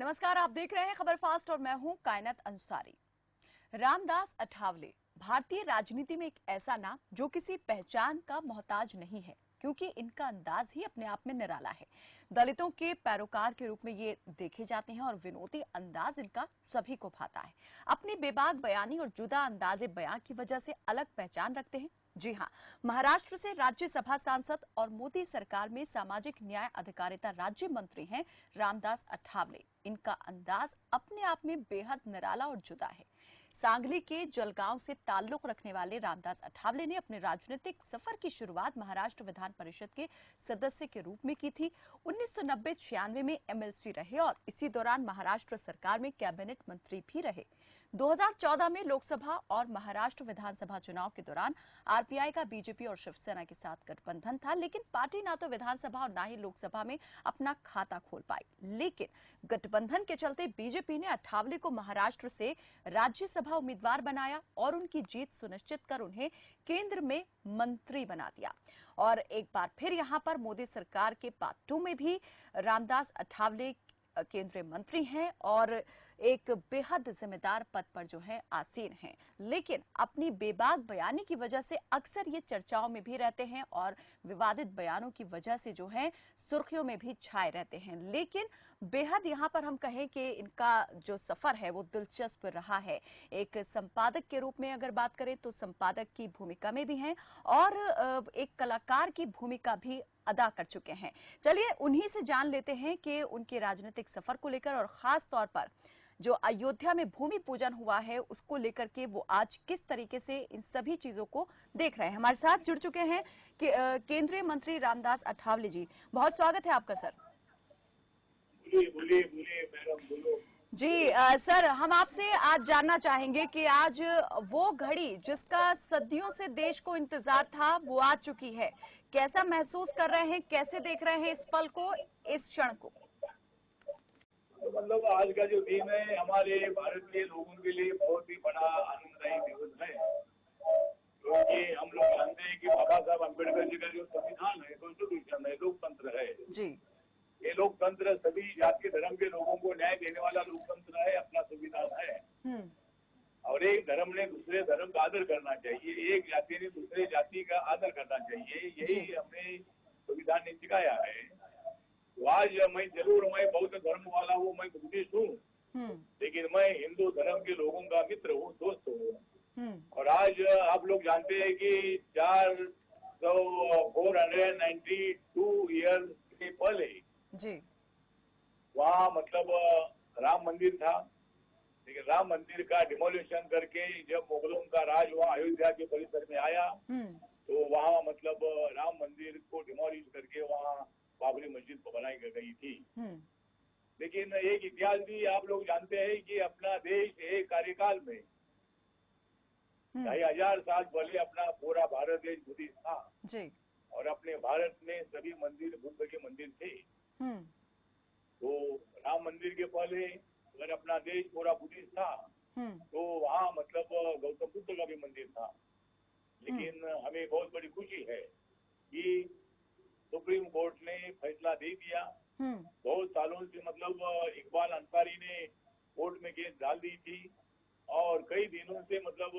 नमस्कार, आप देख रहे हैं खबर फास्ट और मैं हूं कायनात अंसारी। रामदास अठावले भारतीय राजनीति में एक ऐसा नाम जो किसी पहचान का मोहताज नहीं है, क्योंकि इनका अंदाज ही अपने आप में निराला है। दलितों के पैरोकार के रूप में ये देखे जाते हैं और विनोदी अंदाज इनका सभी को भाता है। अपनी बेबाक बयानी और जुदा अंदाजे बयां की वजह से अलग पहचान रखते हैं। जी हां, महाराष्ट्र से राज्यसभा सांसद और मोदी सरकार में सामाजिक न्याय अधिकारिता राज्य मंत्री हैं रामदास अठावले। इनका अंदाज अपने आप में बेहद निराला और जुदा है। सांगली के जलगांव से ताल्लुक रखने वाले रामदास अठावले ने अपने राजनीतिक सफर की शुरुआत महाराष्ट्र विधान परिषद के सदस्य के रूप में की थी। 1990-96 में एमएलसी रहे और इसी दौरान महाराष्ट्र सरकार में कैबिनेट मंत्री भी रहे। 2014 में लोकसभा और महाराष्ट्र विधानसभा चुनाव के दौरान आरपीआई का बीजेपी और शिवसेना के साथ गठबंधन था, लेकिन पार्टी ना तो विधानसभा और ना ही लोकसभा में अपना खाता खोल पाई। लेकिन गठबंधन के चलते बीजेपी ने अठावले को महाराष्ट्र से राज्यसभा उम्मीदवार बनाया और उनकी जीत सुनिश्चित कर उन्हें केंद्र में मंत्री बना दिया। और एक बार फिर यहां पर मोदी सरकार के पार्ट 2 में भी रामदास अठावले केंद्रीय मंत्री हैं और एक बेहद जिम्मेदार पद पर जो है आसीन हैं। लेकिन अपनी बेबाक बयानी की वजह से अक्सर ये चर्चाओं में भी रहते हैं और विवादित बयानों की वजह से जो है सुर्खियों में भी छाए रहते हैं। लेकिन बेहद यहाँ पर हम कहें कि इनका जो सफर है वो दिलचस्प रहा है। एक संपादक के रूप में अगर बात करें तो संपादक की भूमिका में भी हैं और एक कलाकार की भूमिका भी अदा कर चुके हैं। चलिए उन्हीं से जान लेते हैं कि उनके राजनीतिक सफर को लेकर और खास तौर पर जो अयोध्या में भूमि पूजन हुआ है उसको लेकर के वो आज किस तरीके से इन सभी चीजों को देख रहे हैं। हमारे साथ जुड़ चुके हैं कि केंद्रीय मंत्री रामदास अठावले जी। बहुत स्वागत है आपका सर। बोलिए मैडम, बोलो जी। सर, हम आपसे आज जानना चाहेंगे कि आज वो घड़ी जिसका सदियों से देश को इंतजार था वो आ चुकी है। कैसा महसूस कर रहे हैं, कैसे देख रहे हैं इस पल को, इस क्षण को? तो मतलब आज का जो दिन है हमारे भारत के लोगों के लिए बहुत ही बड़ा आनंददायी दिवस है, क्योंकि हम लोग जानते हैं कि बाबा साहब अम्बेडकर जी का जो संविधान है, कॉन्स्टिट्यूशन है, लोकतंत्र है जी। ये लोकतंत्र सभी जाति धर्म के लोगों को न्याय देने वाला लोकतंत्र है, अपना संविधान है। और एक धर्म ने दूसरे धर्म का आदर करना चाहिए, एक जाति ने दूसरे जाति का आदर करना चाहिए, यही हमें संविधान ने सिखाया है। तो आज मैं बौद्ध धर्म वाला हूँ, मैं बुद्धिस्ट हूँ, लेकिन मैं हिंदू धर्म के लोगों का मित्र हूँ, दोस्त हूँ। और आज आप लोग जानते हैं कि 492 ईयर्स के पहले जी वहाँ मतलब राम मंदिर था, लेकिन राम मंदिर का डिमोलिशन करके जब मुगलों का राज वहाँ अयोध्या के परिसर में आया तो वहाँ मतलब राम मंदिर को डिमोलिश करके वहाँ बाबरी मस्जिद बनाई गई थी। लेकिन एक इतिहास भी आप लोग जानते हैं कि अपना देश एक कार्यकाल में 2500 साल पहले अपना पूरा भारत देश बुद्धिस्ट था जी। और अपने भारत में सभी मंदिर बुद्ध के मंदिर थे। तो राम मंदिर के पहले अगर अपना देश पूरा बुद्धिस्ट था तो वहाँ मतलब गौतम बुद्ध का भी मंदिर था। लेकिन हमें बहुत बड़ी खुशी है कि सुप्रीम कोर्ट ने फैसला दे दिया। बहुत सालों से मतलब इकबाल अंसारी ने कोर्ट में केस डाल दी थी और कई दिनों से मतलब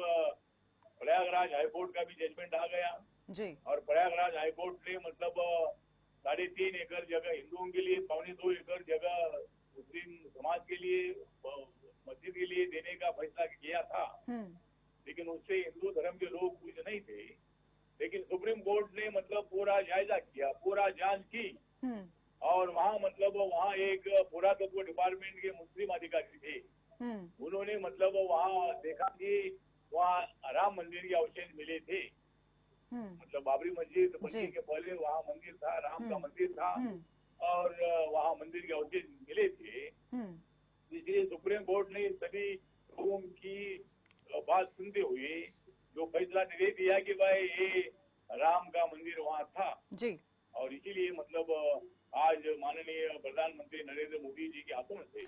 प्रयागराज हाईकोर्ट का भी जजमेंट आ गया जी। और प्रयागराज हाईकोर्ट ने मतलब 3.5 एकड़ जगह हिंदुओं के लिए, 2.25 एकड़ जगह मुस्लिम समाज के लिए, मस्जिद के लिए देने का फैसला किया था। लेकिन उससे हिंदू धर्म के लोग खुश नहीं थे। लेकिन सुप्रीम कोर्ट ने मतलब पूरा जायजा किया, पूरा जांच की और वहाँ मतलब वहाँ एक पुरातत्व डिपार्टमेंट के मुस्लिम अधिकारी थे, उन्होंने मतलब वहाँ देखा कि वहाँ राम मंदिर के अवशेष मिले थे। मतलब बाबरी मस्जिद बनने के पहले वहाँ मंदिर था, राम का मंदिर था और वहाँ मंदिर के अवशेष मिले थे। इसलिए सुप्रीम कोर्ट ने सभी लोगों की बात सुनते हुए जो फैसला दे दिया कि भाई ये राम का मंदिर वहाँ था जी। और इसीलिए मतलब आज माननीय प्रधानमंत्री नरेंद्र मोदी जी के हाथों से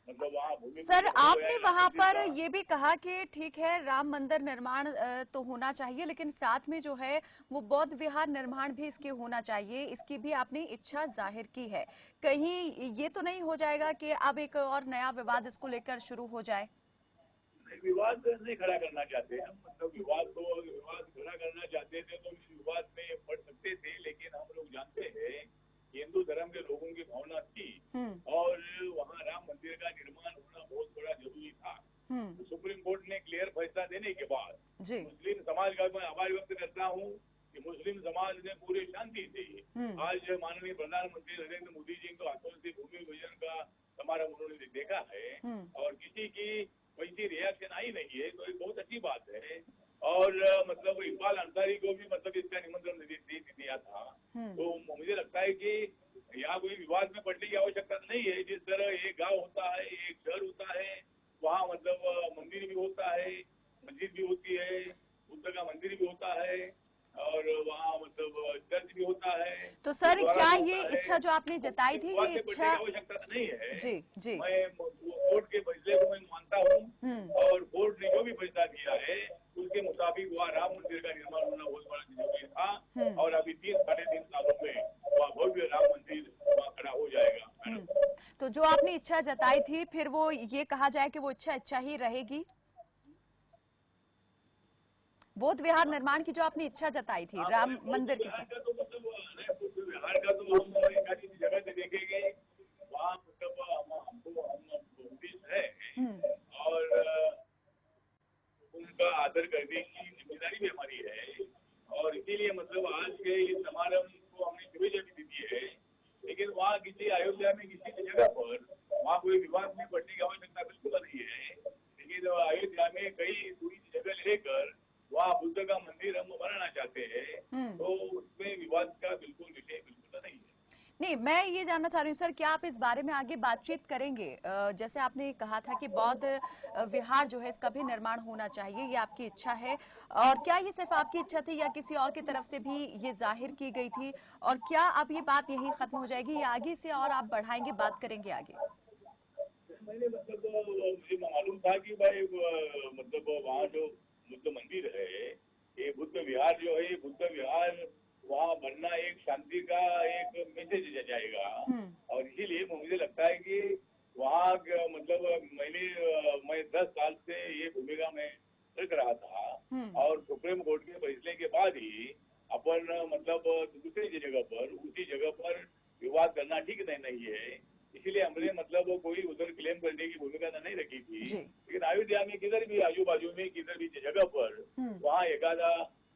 मतलब वहाँ भूमि सर, पूजन हो आपने गया वहां मंदिर पर का। ये भी कहा कि ठीक है राम मंदिर निर्माण तो होना चाहिए, लेकिन साथ में जो है वो बौद्ध विहार निर्माण भी इसके होना चाहिए, इसकी भी आपने इच्छा जाहिर की है। कहीं ये तो नहीं हो जाएगा कि अब एक और नया विवाद इसको लेकर शुरू हो जाए? विवाद नहीं खड़ा करना चाहते हम, मतलब विवाद खड़ा करना चाहते थे तो इस विवाद में पड़ सकते थे, लेकिन हम लोग जानते हैं कि हिंदू धर्म के लोगों की भावना थी और वहाँ राम मंदिर का निर्माण होना बहुत बड़ा जरूरी था। तो सुप्रीम कोर्ट ने क्लियर फैसला देने के बाद जी। मुस्लिम समाज का मैं आभार व्यक्त करता हूँ कि मुस्लिम समाज ने पूरी शांति से आज माननीय प्रधानमंत्री नरेंद्र मोदी जी को हाथों से भूमि पूजन का समारोह उन्होंने देखा है और किसी की वैसी रिएक्शन आई नहीं है, तो ये बहुत अच्छी बात है। और मतलब इकबाल अंसारी को भी मतलब इसका निमंत्रण दे दिया था। तो मुझे लगता है कि यहाँ कोई विवाद में पड़ने की आवश्यकता नहीं है। जिस तरह एक गांव होता है, एक शहर होता है, वहाँ मतलब मंदिर भी होता है, मस्जिद भी होती है, बुद्ध का मंदिर भी होता है और वहाँ मतलब चर्च भी होता है, तो सर, गुरुद्वारा क्या भी ये होता है। इच्छा जो आपने जताई थी, विवाद ये में पड़ने इच्छा? की आवश्यकता नहीं है। जी जी। मैं कोर्ट के फैसले को मैं मानता हूँ और कोर्ट ने जो भी फैसला दिया है उसके मुताबिक वहाँ राम मंदिर का निर्माण होना बहुत बड़ा जरूरी था और अभी 3-3.5 सालों में वहाँ भव्य राम मंदिर वहाँ खड़ा हो जाएगा। तो जो आपने इच्छा जताई थी, फिर वो ये कहा जाए कि वो इच्छा ही रहेगी? बौद्ध विहार निर्माण की जो आपने इच्छा जताई थी राम मंदिर के साथ? तो मतलब बुद्ध विहार का तो हम एक ऐसी जगह से देखेंगे वहाँ मतलब हम बुद्धिस्ट है और उनका आदर करने की जिम्मेदारी भी हमारी है और इसीलिए मतलब आज के इस समारोह को हमने शुभेच्छा भी दी है। लेकिन वहाँ किसी अयोध्या में किसी जगह पर वहाँ कोई विवाद में पड़ने की आवश्यकता बिल्कुल नहीं है। लेकिन अयोध्या में कई दूरी की जगह लेकर वहाँ बुद्ध का मंदिर हम बनाना चाहते हैं, तो उसमें विवाद का बिल्कुल विषय बिल्कुल नहीं है। नहीं, मैं ये जानना चाह रही हूँ सर, क्या आप इस बारे में आगे बातचीत करेंगे? जैसे आपने कहा था कि बौद्ध विहार जो है इसका भी निर्माण होना चाहिए, ये आपकी इच्छा है, और क्या ये सिर्फ आपकी इच्छा थी या किसी और की तरफ से भी ये जाहिर की गई थी? और क्या अब ये बात यहीं खत्म हो जाएगी या आगे से और आप बढ़ाएंगे, बात करेंगे आगे? मैंने मतलब मुझे मालूम था कि भाई मतलब वहाँ जो बुद्ध मंदिर है, ये बुद्ध विहार जो है, ये बुद्ध विहार वहाँ बनना एक शांति का एक मैसेज जाएगा और इसीलिए मुझे लगता है कि वहाँ मतलब मैं 10 साल से ये भूमिका में रख रहा था और सुप्रीम कोर्ट के फैसले के बाद ही अपन मतलब दूसरी जगह पर उसी जगह पर विवाद करना ठीक नहीं है। इसीलिए हमने मतलब कोई उधर क्लेम करने की भूमिका नहीं रखी थी। लेकिन अयोध्या में किधर भी आजू बाजू में किधर भी जगह पर वहाँ एकादा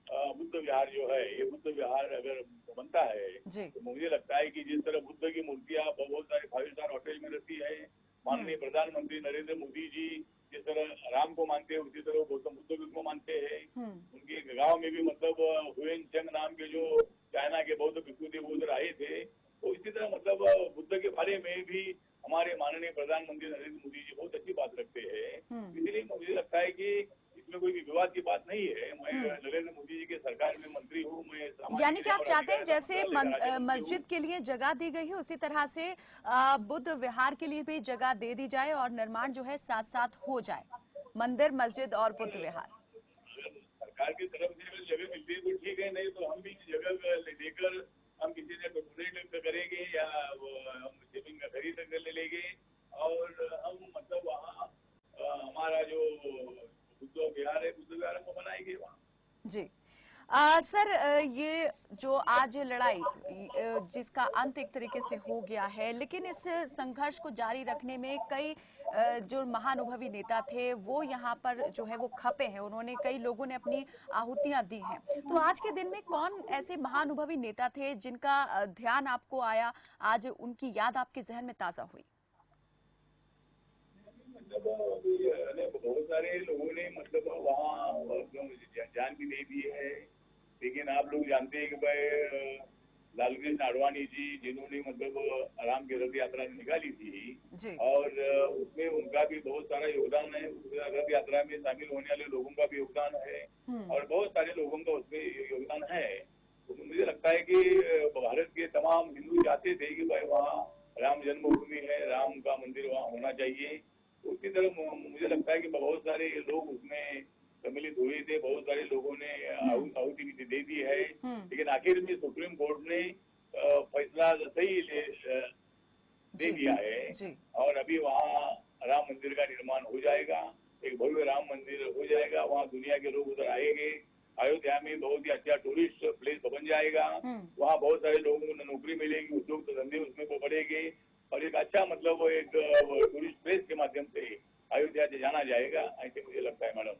बुद्ध विहार जो है, ये बुद्ध विहार अगर बनता है तो मुझे लगता है कि जिस तरह बुद्ध की मूर्तियां बहुत सारे 5 स्टार होटल में रहती है, माननीय प्रधानमंत्री नरेंद्र मोदी जी जिस तरह राम को मानते हैं उसी तरह गौतम बुद्ध को मानते हैं। उनके गाँव में भी मतलब हुएन चंग नाम के जो चाइना के बौद्ध भिक्षु थे वो उधर आए थे। तो इसी तरह मतलब बुद्ध के बारे में भी हमारे माननीय प्रधानमंत्री नरेंद्र मोदी जी बहुत अच्छी बात रखते हैं। इसलिए मुझे लगता है कि इसमें कोई विवाद की बात नहीं है। मैं नरेंद्र मोदी जी के सरकार में मंत्री हूँ। मैं यानी कि आप चाहते हैं जैसे मस्जिद के लिए जगह दी गई है उसी तरह से बुद्ध विहार के लिए भी जगह दे दी जाए और निर्माण जो है साथ साथ हो जाए, मंदिर, मस्जिद और बुद्ध विहार। अगर सरकार की तरफ से अगर जगह मिलती है तो ठीक है, नहीं तो हम भी जगह लेकर हम किसी से डोनेट करेंगे या हम जमीन का खरीद कर ले लेंगे और हम मतलब वहाँ हमारा जो बुद्ध विहार है बुद्ध विहार हम बनाएंगे वहाँ। जी। सर, ये जो आज लड़ाई जिसका अंत एक तरीके से हो गया है, लेकिन इस संघर्ष को जारी रखने में कई जो महानुभवी नेता थे वो यहाँ पर जो है वो खपे हैं, उन्होंने कई लोगों ने अपनी आहुतियां दी हैं। तो आज के दिन में कौन ऐसे महानुभवी नेता थे जिनका ध्यान आपको आया, आज उनकी याद आपके जहन में ताजा हुई? मतलब बहुत सारे लोगों ने मतलब वहाँ जान भी दे दी है, लेकिन आप लोग जानते हैं कि भाई लालकृष्ण आडवाणी जी जिन्होंने मतलब आराम की रथ यात्रा निकाली थी और उसमें उनका भी बहुत सारा योगदान है। रथ यात्रा में शामिल होने वाले लोगों का भी योगदान है और बहुत सारे लोगों का उसमें योगदान है। तो मुझे लगता है कि भारत के तमाम हिंदू चाहते थे कि भाई वहाँ राम जन्मभूमि है, राम का मंदिर वहाँ होना चाहिए। उसी तरह मुझे लगता है कि बहुत सारे लोग उसमें सम्मिलित हुए थे, बहुत सारे लोगों ने आहुति भी दे दी है, लेकिन आखिर में सुप्रीम कोर्ट ने फैसला सही दे दिया है और अभी वहाँ राम मंदिर का निर्माण हो जाएगा, एक भव्य राम मंदिर हो जाएगा, वहाँ दुनिया के लोग उधर आएंगे। अयोध्या में बहुत ही अच्छा टूरिस्ट प्लेस बन जाएगा, वहाँ बहुत सारे लोगों को नौकरी मिलेगी, उद्योग धंधे उसमें को बढ़ेंगे और एक अच्छा मतलब एक टूरिस्ट प्लेस के माध्यम से अयोध्या से जाना जाएगा, ऐसे मुझे लगता है मैडम।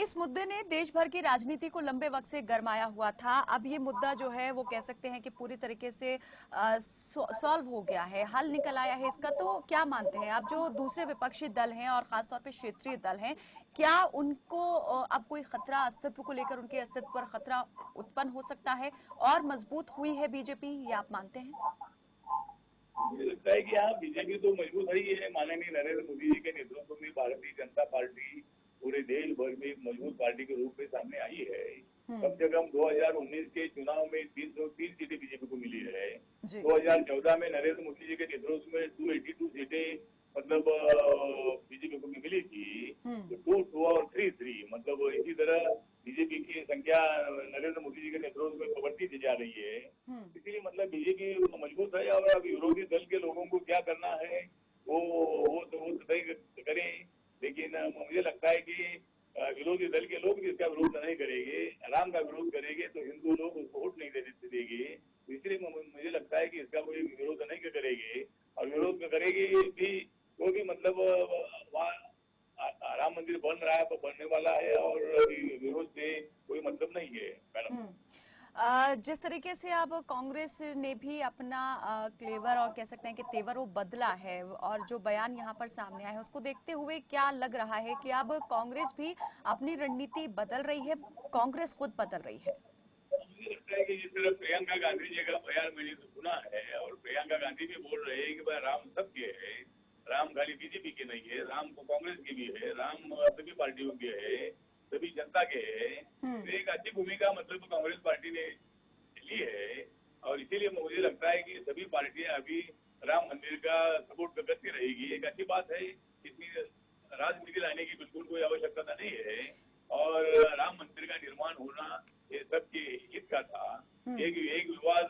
इस मुद्दे ने देश भर की राजनीति को लंबे वक्त से गरमाया हुआ था। अब ये मुद्दा जो है वो कह सकते हैं कि पूरी तरीके से सॉल्व हो गया है, हल निकल आया है इसका। तो क्या मानते हैं आप, जो दूसरे विपक्षी दल हैं और खासतौर पे क्षेत्रीय दल हैं, क्या उनको अब कोई खतरा, अस्तित्व को लेकर उनके अस्तित्व पर खतरा उत्पन्न हो सकता है और मजबूत हुई है बीजेपी, ये आप मानते हैं? मुझे लगता है कि हाँ, बीजेपी तो मजबूत ही है। माननीय नरेंद्र मोदी जी के नेतृत्व में भारतीय जनता पार्टी पूरे देश भर में एक मजबूत पार्टी के रूप में सामने आई है। कम से कम 2019 के चुनाव में 303 सीटें बीजेपी को मिली है। 2014 में नरेंद्र मोदी जी के नेतृत्व में 282 सीटें मतलब बीजेपी को मिली थी, तो 2 और 3 मतलब इसी तरह बीजेपी की संख्या नरेंद्र मोदी जी के नेतृत्व में बढ़ती जा रही है। इसीलिए मतलब बीजेपी मजबूत है और अब विरोधी दल के लोगों को क्या करना है वो तय करें, लेकिन मुझे लगता है कि विरोधी दल के लोग भी इसका विरोध नहीं करेंगे, राम का विरोध करेंगे तो हिंदू लोग उसको वोट नहीं देंगे। इसलिए मुझे लगता है कि इसका कोई विरोध नहीं करेंगे और विरोध करेगी भी वो भी मतलब वहाँ राम मंदिर बन रहा है, बनने वाला है और विरोध से कोई मतलब नहीं है मैडम। जिस तरीके से अब कांग्रेस ने भी अपना क्लेवर और कह सकते हैं कि तेवर वो बदला है और जो बयान यहाँ पर सामने आया है उसको देखते हुए क्या लग रहा है कि अब कांग्रेस भी अपनी रणनीति बदल रही है, कांग्रेस खुद बदल रही है? मुझे लगता है कि जिस तरह प्रियंका गांधी जी का बयान मैंने तो सुना है और प्रियंका गांधी भी बोल रहे हैं कि भाई राम सबके है, राम खाली बीजेपी के नहीं है, राम को कांग्रेस की भी है, राम सभी पार्टियों के है, सभी जनता के है। तो एक अच्छी भूमिका मतलब कांग्रेस पार्टी ने ली है और इसीलिए मुझे लगता है कि सभी पार्टियां अभी राम मंदिर का सपोर्ट करती रहेगी। एक अच्छी बात है, इसमें राजनीति लाने की बिल्कुल कोई आवश्यकता नहीं है और राम मंदिर का निर्माण होना ये सबके हित का था। एक विवाद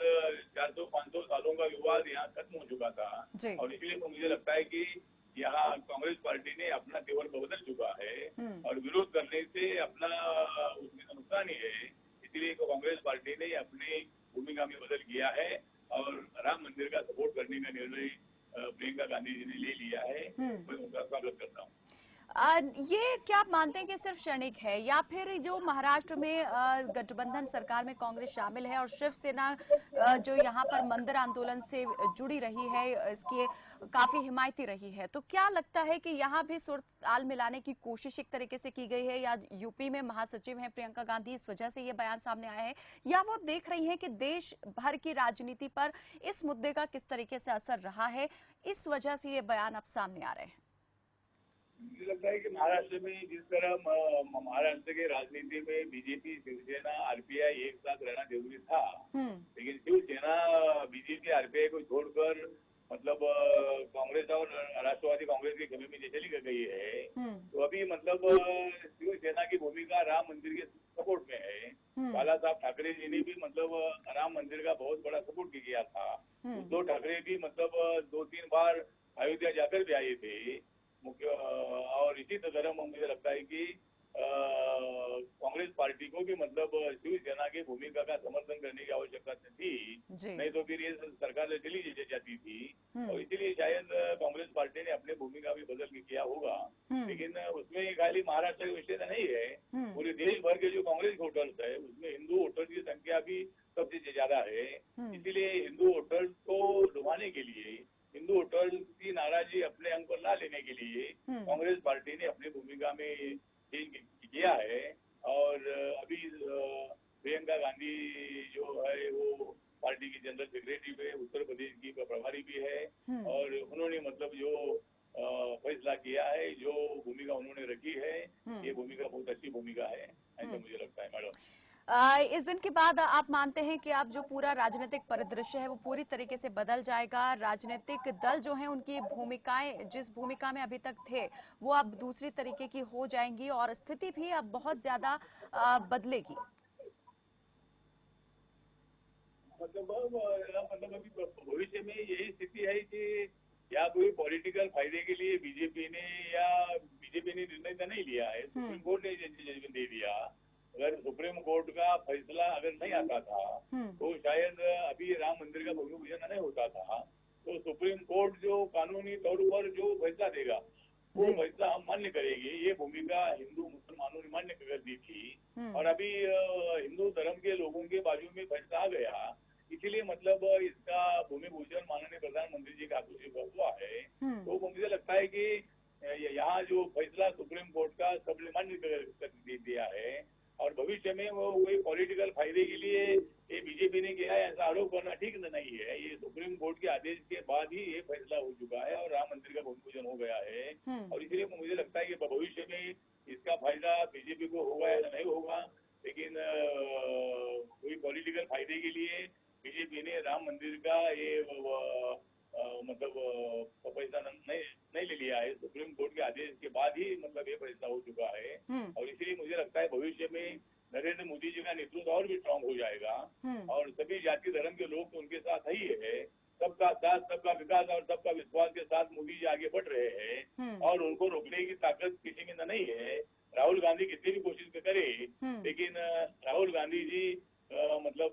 400-500 सालों का विवाद यहाँ खत्म हो चुका था और इसलिए मुझे लगता है कि यहाँ कांग्रेस पार्टी ने अपना तेवर बदल चुका है और विरोध करने से अपना उसमें नुकसान ही है। इसलिए कांग्रेस पार्टी ने अपनी भूमिका में बदल किया है और राम मंदिर का सपोर्ट करने का निर्णय प्रियंका गांधी जी ने ले लिया है। मैं उनका स्वागत करता हूँ। ये क्या आप मानते हैं कि सिर्फ क्षणिक है या फिर जो महाराष्ट्र में गठबंधन सरकार में कांग्रेस शामिल है और शिवसेना जो यहाँ पर मंदिर आंदोलन से जुड़ी रही है, इसकी काफी हिमायती रही है, तो क्या लगता है कि यहाँ भी सुर ताल मिलाने की कोशिश एक तरीके से की गई है या यूपी में महासचिव हैं प्रियंका गांधी, इस वजह से ये बयान सामने आया है, या वो देख रही हैं कि देश भर की राजनीति पर इस मुद्दे का किस तरीके से असर रहा है, इस वजह से ये बयान अब सामने आ रहे हैं? मुझे लगता है कि महाराष्ट्र में जिस तरह महाराष्ट्र के राजनीति में बीजेपी, शिवसेना, आरपीआई एक साथ रहना जरूरी था, लेकिन शिवसेना बीजेपी आरपीआई को छोड़कर मतलब कांग्रेस और राष्ट्रवादी कांग्रेस के खेमे में चली गई है, तो अभी मतलब शिवसेना की भूमिका राम मंदिर के सपोर्ट में है। बाला साहब ठाकरे जी ने भी मतलब राम मंदिर का बहुत बड़ा सपोर्ट किया था। उद्धव ठाकरे भी मतलब 2-3 बार अयोध्या जाकर भी आए थे मुख्य और इसी तरह मुझे लगता है कि कांग्रेस पार्टी को भी मतलब शिवसेना की भूमिका का समर्थन करने की आवश्यकता थी, नहीं तो फिर ये सरकार चली जाती थी और इसीलिए शायद कांग्रेस पार्टी ने अपनी भूमिका भी बदल के किया होगा। लेकिन उसमें खाली महाराष्ट्र का विषय नहीं है, पूरे देश भर के जो कांग्रेस वोटर्स है उसमें हिंदू वोटर्स की संख्या भी सबसे ज्यादा है। इसीलिए हिंदू वोटर्स को लुभाने के लिए, हिंदू वोटर्स की नाराजगी अपने अंग पर ला लेने के लिए कांग्रेस पार्टी ने अपनी भूमिका में चेंज किया है और अभी प्रियंका गांधी जो है वो पार्टी की जनरल सेक्रेटरी है, उत्तर प्रदेश की प्रभारी भी है और उन्होंने मतलब जो फैसला किया है, जो भूमिका उन्होंने रखी है, ये भूमिका बहुत अच्छी भूमिका है, ऐसा मुझे लगता है मैडम। इस दिन के बाद आप मानते हैं कि अब जो पूरा राजनीतिक परिदृश्य है वो पूरी तरीके से बदल जाएगा, राजनीतिक दल जो हैं उनकी भूमिकाएं जिस भूमिका में अभी तक थे वो अब दूसरी तरीके की हो जाएंगी और स्थिति भी अब बहुत ज्यादा बदलेगी। मतलब अभी भविष्य में यही स्थिति है कि या कोई पॉलिटिकल फायदे के लिए बीजेपी ने निर्णय तो नहीं लिया है, सुप्रीम कोर्ट ने जजमेंट दे दिया। अगर सुप्रीम कोर्ट का फैसला अगर नहीं आता था तो शायद अभी राम मंदिर का भूमि पूजन नहीं होता था। तो सुप्रीम कोर्ट जो कानूनी तौर पर जो फैसला देगा वो फैसला हम मान्य करेंगे। ये भूमिका हिंदू मुसलमानों ने मान्य कर दी थी और अभी हिंदू धर्म के लोगों के बाजू में फैसला आ गया, इसीलिए मतलब इसका भूमि पूजन माननीय प्रधानमंत्री जी का हाथों से हुआ है। तो मुझे लगता है कि यहाँ जो फैसला सुप्रीम कोर्ट का सबने मान्य कर दिया है और भविष्य में वो कोई पॉलिटिकल फायदे के लिए ये बीजेपी ने किया है ऐसा आरोप करना ठीक नहीं है। ये सुप्रीम कोर्ट के आदेश के बाद ही ये फैसला हो चुका है और राम मंदिर का भूमि पूजन हो गया है और इसलिए मुझे लगता है कि भविष्य में इसका फायदा बीजेपी को होगा या नहीं होगा, लेकिन कोई पॉलिटिकल फायदे के लिए बीजेपी ने राम मंदिर का ये मतलब फैसला नहीं ले लिया है। सुप्रीम कोर्ट के आदेश के बाद ही मतलब ये फैसला हो चुका है और इसीलिए मुझे लगता है भविष्य में नरेंद्र मोदी जी का नेतृत्व और भी स्ट्रांग हो जाएगा और सभी जाति धर्म के लोग तो उनके साथ ही है। सबका साथ, सबका विकास और सबका विश्वास के साथ मोदी जी आगे बढ़ रहे हैं और उनको रोकने की ताकत किसी के अंदर नहीं है। राहुल गांधी कितनी भी कोशिश करे लेकिन राहुल गांधी जी मतलब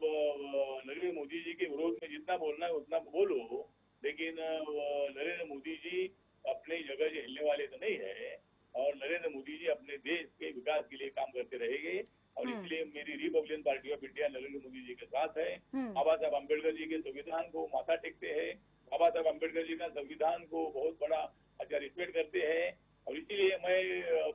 नरेंद्र मोदी जी के विरोध में जितना बोलना है उतना बोलो, लेकिन नरेंद्र मोदी जी अपनी जगह से हिलने वाले तो नहीं है और नरेंद्र मोदी जी अपने देश के विकास के लिए काम करते रहेंगे और इसलिए मेरी Republican Party of India Narendra Modi ji के साथ है। बाबा साहब अम्बेडकर जी के संविधान को माथा टेकते हैं, बाबा साहब अम्बेडकर जी का संविधान को बहुत बड़ा अच्छा रिस्पेक्ट करते हैं और इसीलिए मैं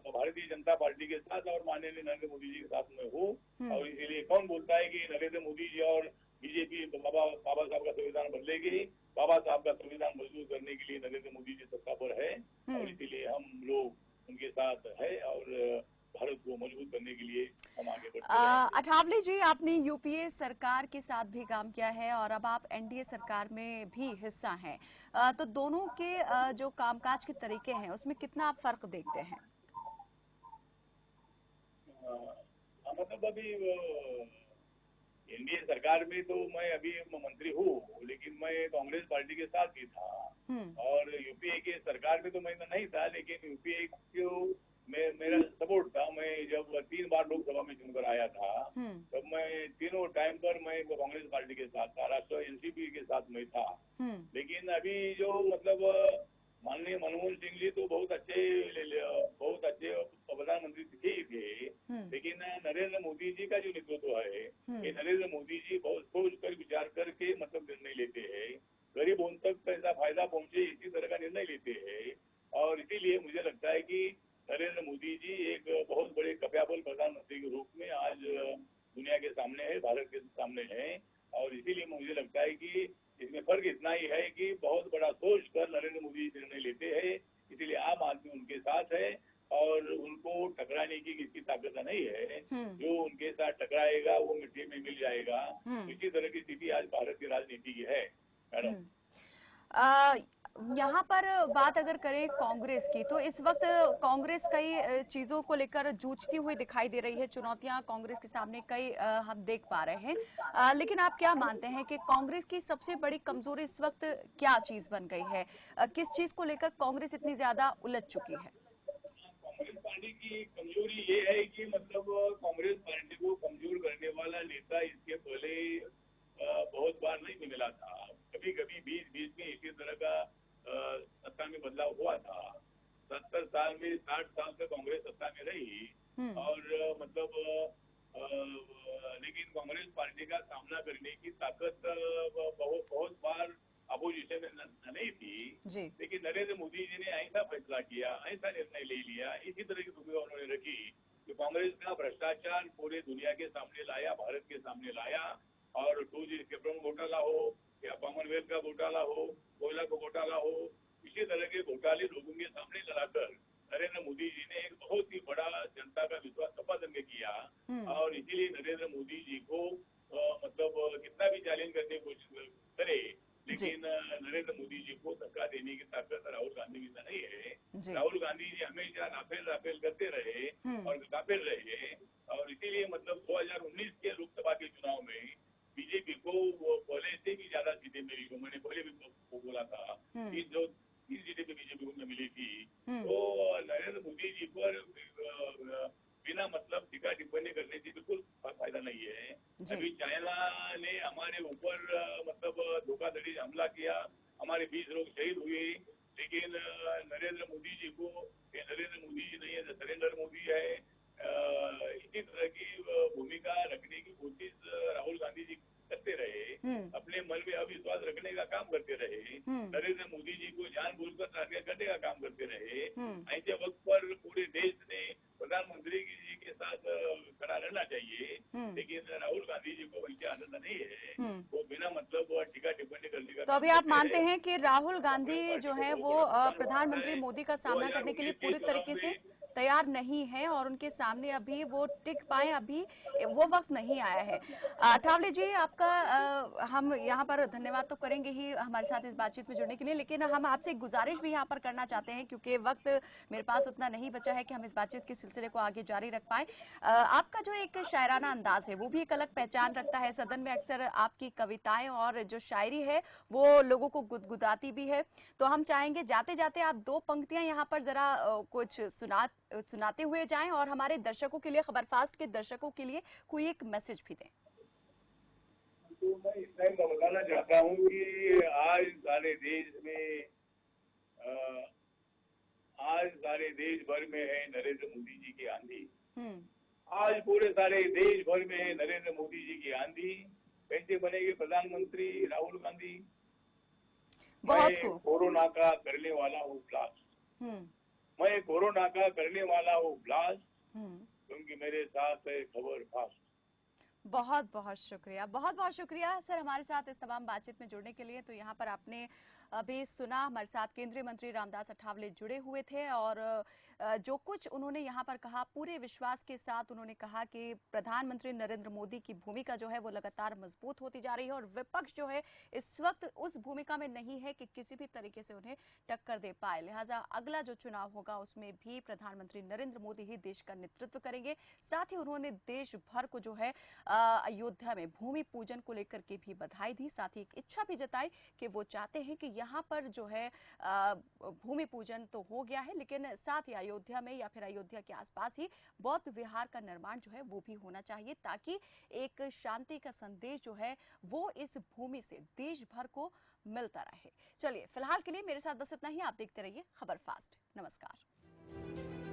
भारतीय जनता पार्टी के साथ और माननीय नरेंद्र मोदी जी के साथ में हूँ और इसीलिए कौन बोलता है कि नरेंद्र मोदी जी और बीजेपी बाबा साहब का संविधान बदलेगी। बाबा साहब का संविधान मजबूत करने के लिए नरेंद्र मोदी जी सत्ता पर है और इसीलिए हम लोग उनके साथ है और भारत को मजबूत करने के लिए हम आगे बढ़ते हैं। अठावले जी, आपने यूपीए सरकार के साथ भी काम किया है और अब आप एनडीए सरकार में भी हिस्सा हैं, तो दोनों के जो कामकाज के तरीके हैं उसमें कितना आप फर्क देखते हैं? मतलब अभी एनडीए सरकार में तो मैं अभी मंत्री हूँ लेकिन मैं कांग्रेस पार्टी के साथ भी था और यूपीए के सरकार में तो मैं नहीं था, लेकिन यूपीए को मेरा सपोर्ट था। मैं जब 3 बार लोकसभा में चुनकर आया था तब मैं तीनों टाइम पर मैं कांग्रेस पार्टी के साथ था, राष्ट्रीय एनसीपी के साथ मैं था। लेकिन अभी जो मतलब माननीय मनमोहन सिंह जी तो बहुत अच्छे प्रधानमंत्री थे लेकिन नरेंद्र मोदी जी का जो नेतृत्व है ये नरेंद्र मोदी जी बहुत सोच कर विचार करके मतलब निर्णय लेते हैं, गरीबों तक कैसा फायदा पहुंचे इसी तरह का निर्णय लेते हैं और इसीलिए मुझे लगता है कि नरेंद्र मोदी जी एक बहुत बड़े कैपेबल प्रधानमंत्री के रूप में आज दुनिया के सामने है, भारत के सामने है और इसीलिए मुझे लगता है कि इसमें फर्क इतना ही है कि बहुत बड़ा सोच कर नरेंद्र मोदी जी निर्णय लेते हैं, इसीलिए आम आदमी उनके साथ है और उनको टकराने की किसी ताकत नहीं है। जो उनके साथ टकराएगा वो मिट्टी में मिल जाएगा। इसी तरह की स्थिति आज भारत की राजनीति की है मैडम। यहाँ पर बात अगर करें कांग्रेस की, तो इस वक्त कांग्रेस कई चीजों को लेकर जूझती हुई दिखाई दे रही है। चुनौतियां कांग्रेस के सामने कई हम देख पा रहे हैं, लेकिन आप क्या मानते हैं कि कांग्रेस की सबसे बड़ी कमजोरी इस वक्त क्या चीज बन गई है? किस चीज को लेकर कांग्रेस इतनी ज्यादा उलझ चुकी है? कांग्रेस पार्टी की कमजोरी ये है कि मतलब कांग्रेस पार्टी को कमजोर करने वाला नेता इसके पहले बहुत बार नहीं मिला था। कभी कभी बीच में इसी तरह का सत्ता में बदलाव हुआ था। 70 साल में 60 साल तक कांग्रेस सत्ता में रही और मतलब लेकिन कांग्रेस पार्टी का सामना करने की ताकत बहुत बार अपोजिशन में नहीं थी, लेकिन नरेंद्र मोदी जी ने ऐसा फैसला किया, ऐसा निर्णय ले लिया, इसी तरह की भूमिका उन्होंने रखी कि कांग्रेस का भ्रष्टाचार पूरे दुनिया के सामने लाया, भारत के सामने लाया और 2G स्पेक्ट्रम घोटाला हो या कॉमनवेल्थ का घोटाला हो, कोयला का घोटाला हो, इसी तरह के घोटाले लोगों के सामने लगाकर नरेंद्र मोदी जी ने एक बहुत ही बड़ा जनता का विश्वास संपादन किया और इसीलिए नरेंद्र मोदी राफेल करते रहे और काफिल रहे। और इसीलिए मतलब 2019 के लोकसभा के चुनाव में बीजेपी को वो पहले से भी ज्यादा सीटें मिली। मैंने पहले भी बोला था कि जो 30 सीटें बीजेपी को मिली थी, तो नरेंद्र मोदी जी पर बिना मतलब टीका टिप्पणी करने से बिल्कुल फायदा नहीं है। अभी चाइना ने हमारे ऊपर मतलब धोखाधड़ी हमला किया, हमारे 20 लोग शहीद हुए, लेकिन नरेंद्र मोदी जी को ये नरेंद्र मोदी जी नहीं है, नरेंद्र मोदी है। इसी तरह की भूमिका रखने की कोशिश राहुल गांधी जी करते रहे, अपने मन में अविश्वास रखने का काम करते रहे, नरेंद्र मोदी जी को जानबूझकर टारगेट करने का काम करते रहे। ऐसे वक्त पर पूरे देश ने प्रधानमंत्री जी के साथ खड़ा रहना चाहिए, लेकिन राहुल गांधी जी को वैसे आदत नहीं है, वो बिना मतलब टीका टिप्पणी करने का। तो अभी आप मानते हैं कि राहुल गांधी जो है वो प्रधानमंत्री मोदी का सामना करने के लिए पूरी तरीके से तैयार नहीं है और उनके सामने अभी वो टिक पाए, अभी वो वक्त नहीं आया है। अठावले जी, आपका हम यहाँ पर धन्यवाद तो करेंगे ही हमारे साथ इस बातचीत में जुड़ने के लिए, लेकिन हम आपसे एक गुजारिश भी यहाँ पर करना चाहते हैं क्योंकि वक्त मेरे पास उतना नहीं बचा है कि हम इस बातचीत के सिलसिले को आगे जारी रख पाए। आपका जो एक शायराना अंदाज है वो भी एक अलग पहचान रखता है। सदन में अक्सर आपकी कविताएं और जो शायरी है वो लोगों को गुदगुदाती भी है। तो हम चाहेंगे जाते जाते आप 2 पंक्तियां यहाँ पर जरा कुछ सुनाते हुए जाएं और हमारे दर्शकों के लिए, खबर फास्ट के दर्शकों के लिए कोई एक मैसेज भी दें। तो मैं इस टाइम बताना चाहता हूँ कि आज सारे देश भर में है नरेंद्र मोदी जी की आंधी। आज पूरे सारे देश भर में है नरेंद्र मोदी जी की आंधी। कैसे बनेंगे प्रधानमंत्री राहुल गांधी? मैं कोरोना का करने वाला हूँ ब्लास्ट, मैं कोरोना का करने वाला हूँ ब्लास्ट, क्योंकि मेरे साथ है खबर फास्ट। बहुत बहुत शुक्रिया, बहुत बहुत शुक्रिया सर हमारे साथ इस तमाम बातचीत में जुड़ने के लिए। तो यहाँ पर आपने अभी सुना, हमारे साथ केंद्रीय मंत्री रामदास अठावले जुड़े हुए थे और जो कुछ उन्होंने यहाँ पर कहा पूरे विश्वास के साथ उन्होंने कहा कि प्रधानमंत्री नरेंद्र मोदी की भूमिका जो है वो लगातार मजबूत होती जा रही है और विपक्ष जो है इस वक्त उस भूमिका में नहीं है कि किसी भी तरीके से उन्हें टक्कर दे पाए। लिहाजा अगला जो चुनाव होगा उसमें भी प्रधानमंत्री नरेंद्र मोदी ही देश का नेतृत्व करेंगे। साथ ही उन्होंने देश भर को जो है अयोध्या में भूमि पूजन को लेकर के भी बधाई दी, साथ ही एक इच्छा भी जताई कि वो चाहते हैं कि यहाँ पर जो है भूमि पूजन तो हो गया है लेकिन साथ ही अयोध्या में या फिर अयोध्या के आसपास ही बौद्ध विहार का निर्माण जो है वो भी होना चाहिए ताकि एक शांति का संदेश जो है वो इस भूमि से देश भर को मिलता रहे। चलिए फिलहाल के लिए मेरे साथ बस इतना ही। आप देखते रहिए खबर फास्ट। नमस्कार।